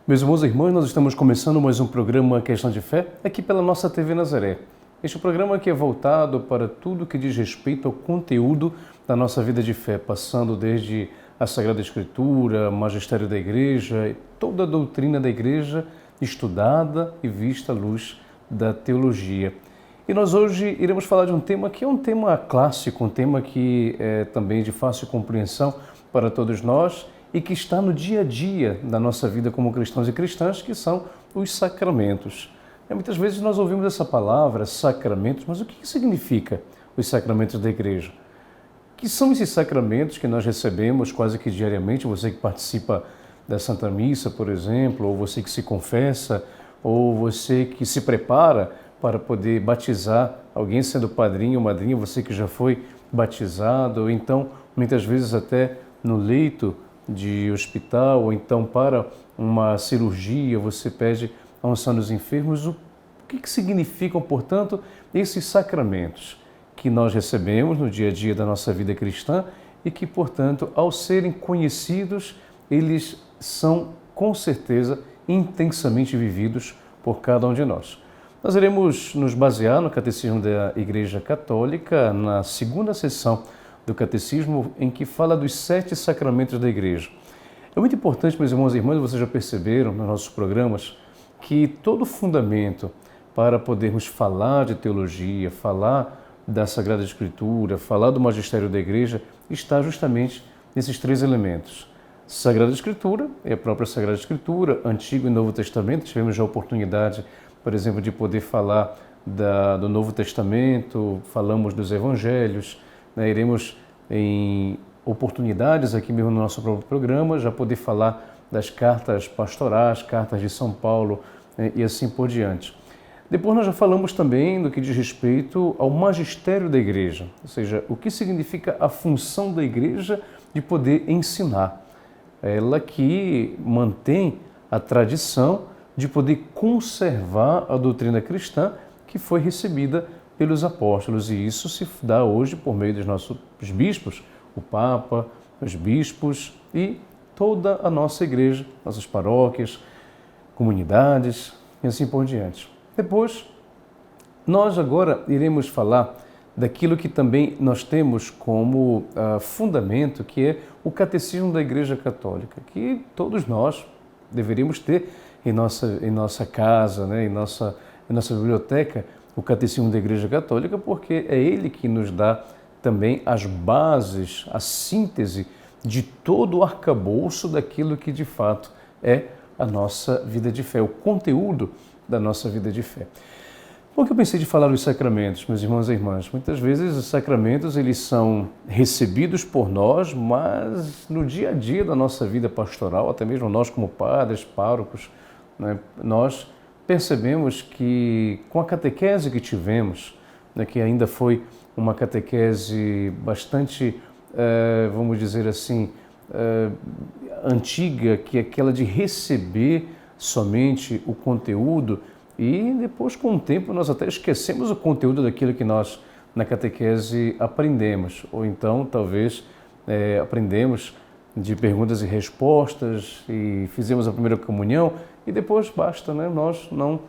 Meus irmãos e irmãs, nós estamos começando mais um programa Questão de Fé, aqui pela nossa TV Nazaré. Este programa aqui é voltado para tudo que diz respeito ao conteúdo da nossa vida de fé, passando desde a Sagrada Escritura, magistério da Igreja, e toda a doutrina da Igreja estudada e vista à luz da teologia. E nós hoje iremos falar de um tema que é um tema clássico, um tema que é também de fácil compreensão para todos nós, e que está no dia a dia da nossa vida como cristãos e cristãs, que são os sacramentos. Muitas vezes nós ouvimos essa palavra, sacramentos, mas o que significa os sacramentos da igreja? Que são esses sacramentos que nós recebemos quase que diariamente? Você que participa da Santa Missa, por exemplo, ou você que se confessa, ou você que se prepara para poder batizar alguém sendo padrinho ou madrinha, você que já foi batizado, ou então muitas vezes até no leito de hospital, ou então para uma cirurgia, você pede a unção dos enfermos. O que significam, portanto, esses sacramentos que nós recebemos no dia a dia da nossa vida cristã e que, portanto, ao serem conhecidos, eles são, com certeza, intensamente vividos por cada um de nós. Nós iremos nos basear no Catecismo da Igreja Católica, na segunda sessão do Catecismo, em que fala dos 7 sacramentos da Igreja. É muito importante, meus irmãos e irmãs, vocês já perceberam nos nossos programas, que todo o fundamento para podermos falar de teologia, falar da Sagrada Escritura, falar do magistério da Igreja, está justamente nesses 3 elementos. Sagrada Escritura, é a própria Sagrada Escritura, Antigo e Novo Testamento. Tivemos já a oportunidade, por exemplo, de poder falar do Novo Testamento, falamos dos Evangelhos, iremos em oportunidades aqui mesmo no nosso próprio programa já poder falar das cartas pastorais, cartas de São Paulo e assim por diante. Depois nós já falamos também do que diz respeito ao magistério da igreja, ou seja, o que significa a função da igreja de poder ensinar. Ela que mantém a tradição de poder conservar a doutrina cristã que foi recebida pelos apóstolos, e isso se dá hoje por meio dos nossos bispos, o Papa, os bispos e toda a nossa igreja, nossas paróquias, comunidades e assim por diante. Depois, nós agora iremos falar daquilo que também nós temos como fundamento, que é o Catecismo da Igreja Católica, que todos nós deveríamos ter em nossa casa, em nossa biblioteca, o Catecismo da Igreja Católica, porque é ele que nos dá também as bases, a síntese de todo o arcabouço daquilo que de fato é a nossa vida de fé, o conteúdo da nossa vida de fé. Por que eu pensei de falar dos sacramentos, meus irmãos e irmãs? Muitas vezes os sacramentos eles são recebidos por nós, mas no dia a dia da nossa vida pastoral, até mesmo nós como padres, párocos, nós percebemos que com a catequese que tivemos, que ainda foi uma catequese bastante, vamos dizer assim, antiga, que é aquela de receber somente o conteúdo, e depois com o tempo nós até esquecemos o conteúdo daquilo que nós na catequese aprendemos, ou então talvez aprendemos de perguntas e respostas e fizemos a primeira comunhão e depois basta, nós não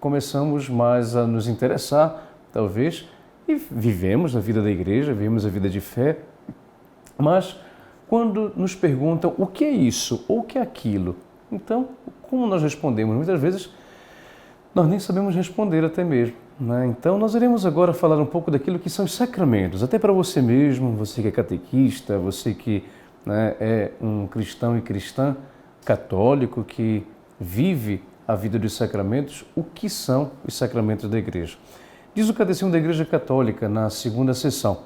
começamos mais a nos interessar, talvez, e vivemos a vida da igreja, vivemos a vida de fé, mas quando nos perguntam o que é isso ou o que é aquilo, então, como nós respondemos? Muitas vezes nós nem sabemos responder até mesmo. Então, nós iremos agora falar um pouco daquilo que são os sacramentos, até para você mesmo, você que é catequista, você que é um cristão e cristã católico que vive a vida dos sacramentos, o que são os sacramentos da igreja. Diz o Catecismo da Igreja Católica, na segunda sessão: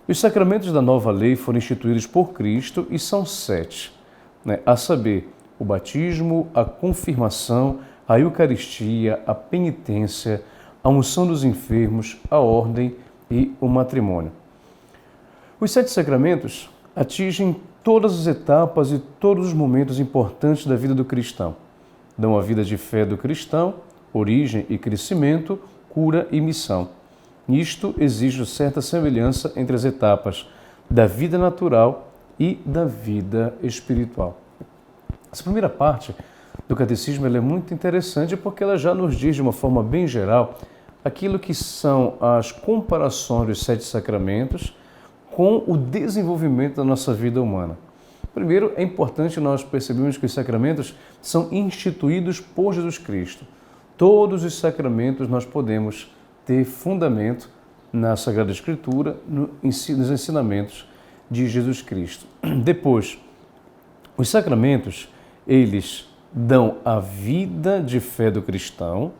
os sacramentos da nova lei foram instituídos por Cristo e são 7, a saber, o batismo, a confirmação, a Eucaristia, a penitência, a unção dos enfermos, a ordem e o matrimônio. Os 7 sacramentos atingem todas as etapas e todos os momentos importantes da vida do cristão. Dão a vida de fé do cristão, origem e crescimento, cura e missão. Isto exige certa semelhança entre as etapas da vida natural e da vida espiritual. Essa primeira parte do catecismo ela é muito interessante porque ela já nos diz de uma forma bem geral aquilo que são as comparações dos 7 sacramentos com o desenvolvimento da nossa vida humana. Primeiro, é importante nós percebermos que os sacramentos são instituídos por Jesus Cristo. Todos os sacramentos nós podemos ter fundamento na Sagrada Escritura, nos ensinamentos de Jesus Cristo. Depois, os sacramentos, eles dão a vida de fé do cristão,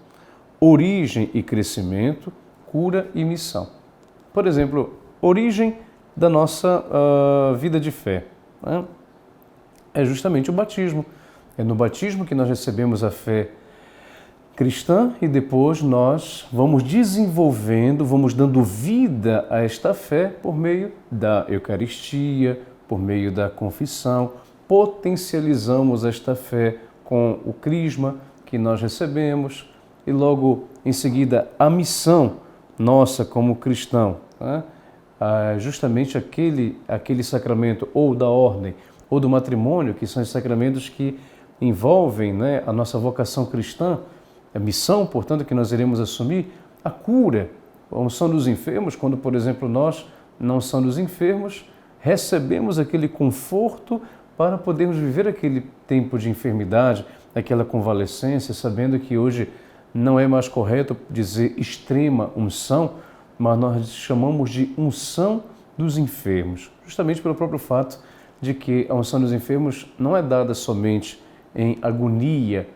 origem e crescimento, cura e missão. Por exemplo, origem da nossa vida de fé, né? É justamente o batismo. É no batismo que nós recebemos a fé cristã e depois nós vamos desenvolvendo, vamos dando vida a esta fé por meio da Eucaristia, por meio da confissão, potencializamos esta fé com o crisma que nós recebemos e logo em seguida a missão nossa como cristão, né? Justamente aquele sacramento ou da ordem ou do matrimônio, que são os sacramentos que envolvem, né, a nossa vocação cristã, a missão, portanto, que nós iremos assumir, a cura, a unção dos enfermos, quando, por exemplo, nós, na unção dos enfermos, recebemos aquele conforto para podermos viver aquele tempo de enfermidade, aquela convalescência, sabendo que hoje não é mais correto dizer extrema unção, mas nós chamamos de unção dos enfermos, justamente pelo próprio fato de que a unção dos enfermos não é dada somente em agonia,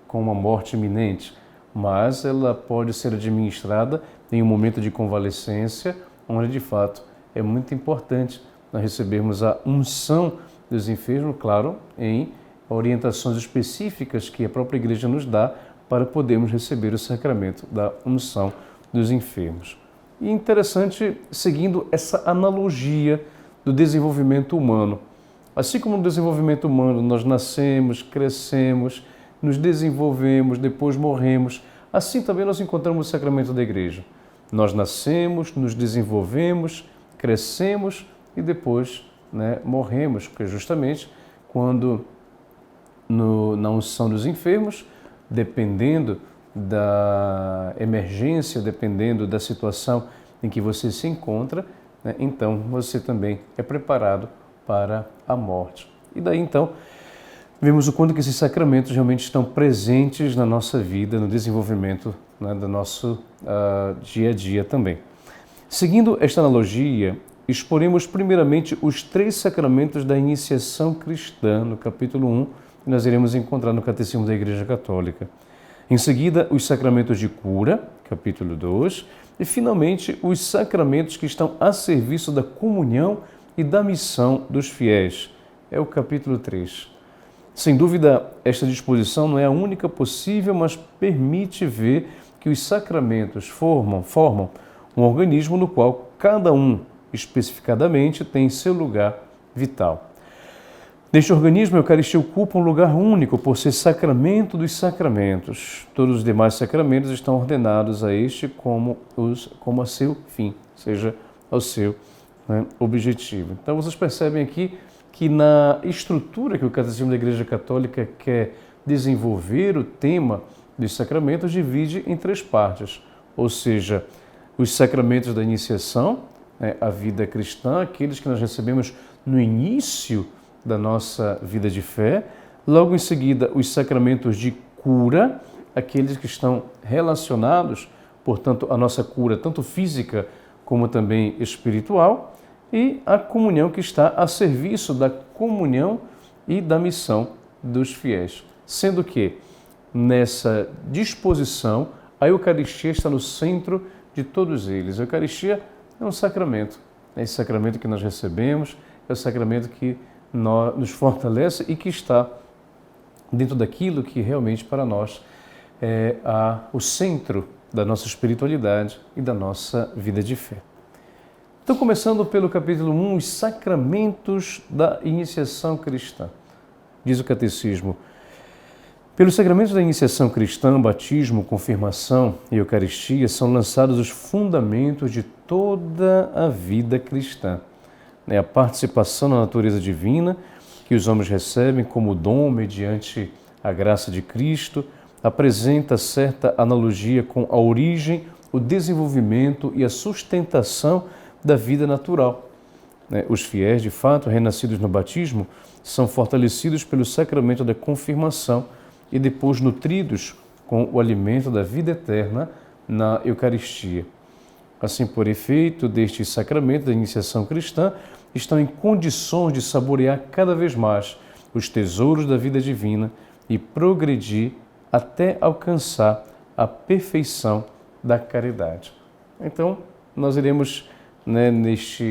com uma morte iminente, mas ela pode ser administrada em um momento de convalescência, onde de fato é muito importante nós recebermos a unção dos enfermos, claro, em orientações específicas que a própria Igreja nos dá para podermos receber o sacramento da unção dos enfermos. E interessante, seguindo essa analogia do desenvolvimento humano. Assim como no desenvolvimento humano nós nascemos, crescemos, nos desenvolvemos, depois morremos, assim também nós encontramos o sacramento da Igreja. Nós nascemos, nos desenvolvemos, crescemos e depois, né, morremos, porque justamente quando na unção dos enfermos, dependendo da emergência, dependendo da situação em que você se encontra, né, então você também é preparado para a morte. E daí então vemos o quanto que esses sacramentos realmente estão presentes na nossa vida, no desenvolvimento, né, do nosso dia a dia também. Seguindo esta analogia, exporemos primeiramente os 3 sacramentos da iniciação cristã, no capítulo 1, que nós iremos encontrar no Catecismo da Igreja Católica. Em seguida, os sacramentos de cura, capítulo 2, e finalmente os sacramentos que estão a serviço da comunhão e da missão dos fiéis. É o capítulo 3. Sem dúvida, esta disposição não é a única possível, mas permite ver que os sacramentos formam um organismo no qual cada um, especificadamente, tem seu lugar vital. Neste organismo, a Eucaristia ocupa um lugar único por ser sacramento dos sacramentos. Todos os demais sacramentos estão ordenados a este como a seu fim, seja ao seu, né, objetivo. Então, vocês percebem aqui que na estrutura que o Catecismo da Igreja Católica quer desenvolver, o tema dos sacramentos divide em 3 partes, ou seja, os sacramentos da iniciação, né, a vida cristã, aqueles que nós recebemos no início da nossa vida de fé, logo em seguida os sacramentos de cura, aqueles que estão relacionados, portanto, à nossa cura tanto física como também espiritual, e a comunhão que está a serviço da comunhão e da missão dos fiéis. Sendo que, nessa disposição, a Eucaristia está no centro de todos eles. A Eucaristia é um sacramento. É esse sacramento que nós recebemos, é o sacramento que nos fortalece e que está dentro daquilo que realmente para nós é o centro da nossa espiritualidade e da nossa vida de fé. Então, começando pelo capítulo 1, os sacramentos da iniciação cristã. Diz o Catecismo: pelos sacramentos da iniciação cristã, batismo, confirmação e Eucaristia são lançados os fundamentos de toda a vida cristã. A participação na natureza divina, que os homens recebem como dom mediante a graça de Cristo, apresenta certa analogia com a origem, o desenvolvimento e a sustentação da vida natural. Os fiéis, de fato, renascidos no batismo, são fortalecidos pelo sacramento da confirmação e depois nutridos com o alimento da vida eterna na Eucaristia. Assim, por efeito deste sacramento da iniciação cristã, estão em condições de saborear cada vez mais os tesouros da vida divina e progredir até alcançar a perfeição da caridade. Então, nós iremos, neste